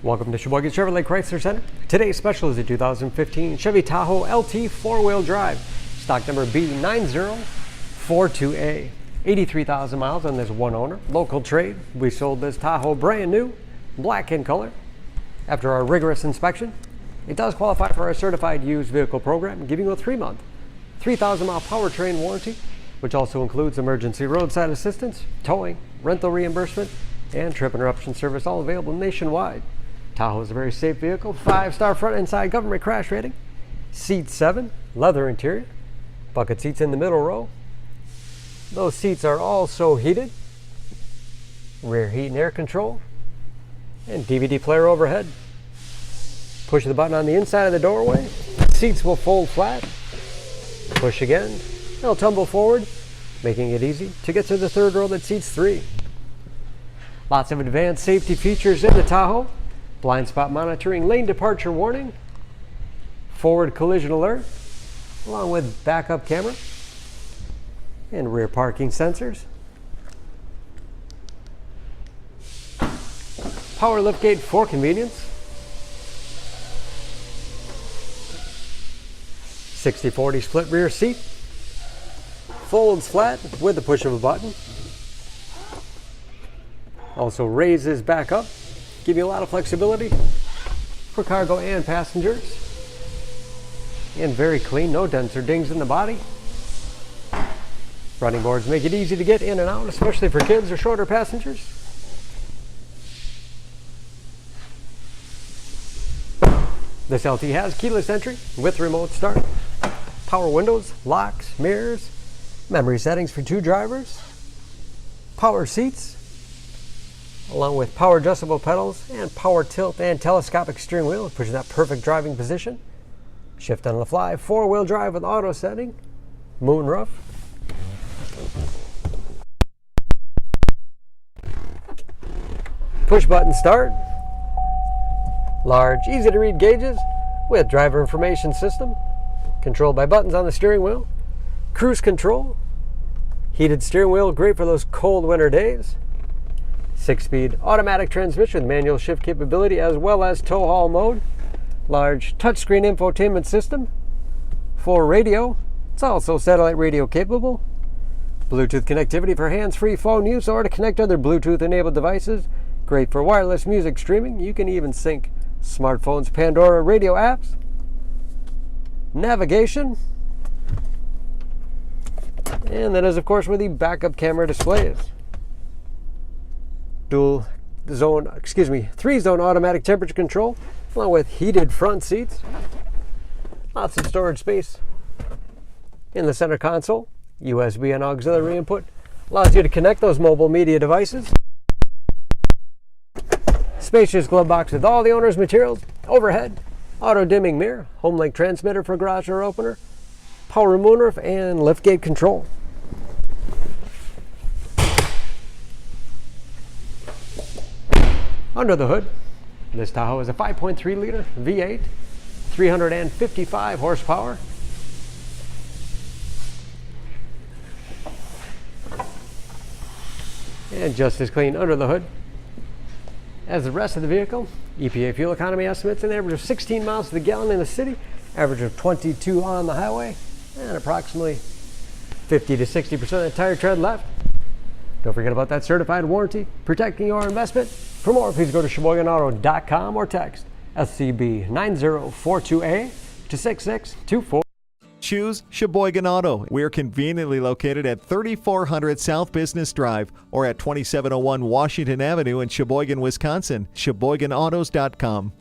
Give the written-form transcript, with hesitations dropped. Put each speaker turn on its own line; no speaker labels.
Welcome to Sheboygan Chevrolet Chrysler Center. Today's special is a 2015 Chevy Tahoe LT 4-wheel drive, stock number B9042A. 83,000 miles on this one owner, local trade. We sold this Tahoe brand new, black in color. After our rigorous inspection, it does qualify for our certified used vehicle program, giving you a 3-month, 3,000-mile powertrain warranty, which also includes emergency roadside assistance, towing, rental reimbursement, and trip interruption service, all available nationwide. Tahoe is a very safe vehicle, 5-star front and side government crash rating, seat 7, leather interior, bucket seats in the middle row. Those seats are also heated, rear heat and air control, and DVD player overhead. Push the button on the inside of the doorway, seats will fold flat. Push again, they'll tumble forward, making it easy to get to the third row that seats 3. Lots of advanced safety features in the Tahoe. Blind spot monitoring, lane departure warning, forward collision alert, along with backup camera and rear parking sensors. Power liftgate for convenience. 60/40 split rear seat. Folds flat with the push of a button. Also raises back up. Give you a lot of flexibility for cargo and passengers. And very clean, no dents or dings in the body. Running boards make it easy to get in and out, especially for kids or shorter passengers. This LT has keyless entry with remote start, power windows, locks, mirrors, memory settings for 2 drivers, power seats, along with power adjustable pedals and power tilt and telescopic steering wheel, which is that perfect driving position. Shift on the fly, 4-wheel drive with auto setting, moonroof. Push button start. Large, easy to read gauges with driver information system, controlled by buttons on the steering wheel. Cruise control, heated steering wheel, great for those cold winter days. 6-speed automatic transmission with manual shift capability as well as tow haul mode. Large touchscreen infotainment system. For radio, it's also satellite radio capable. Bluetooth connectivity for hands-free phone use or to connect other Bluetooth-enabled devices. Great for wireless music streaming. You can even sync smartphones, Pandora radio apps. Navigation. And that is, of course, where the backup camera display is. 3-zone automatic temperature control, along with heated front seats. Lots of storage space in the center console. USB and auxiliary input allows you to connect those mobile media devices. Spacious glove box with all the owner's materials. Overhead, auto dimming mirror, home link transmitter for garage door opener, power moonroof, and liftgate control. Under the hood, this Tahoe is a 5.3-liter V8, 355 horsepower. And just as clean under the hood as the rest of the vehicle. EPA fuel economy estimates an average of 16 miles to the gallon in the city, average of 22 on the highway, and approximately 50 to 60% of the tire tread left. Don't forget about that certified warranty, protecting your investment. For more, please go to SheboyganAuto.com or text SCB9042A to 6624.
Choose Sheboygan Auto. We're conveniently located at 3400 South Business Drive or at 2701 Washington Avenue in Sheboygan, Wisconsin. SheboyganAutos.com.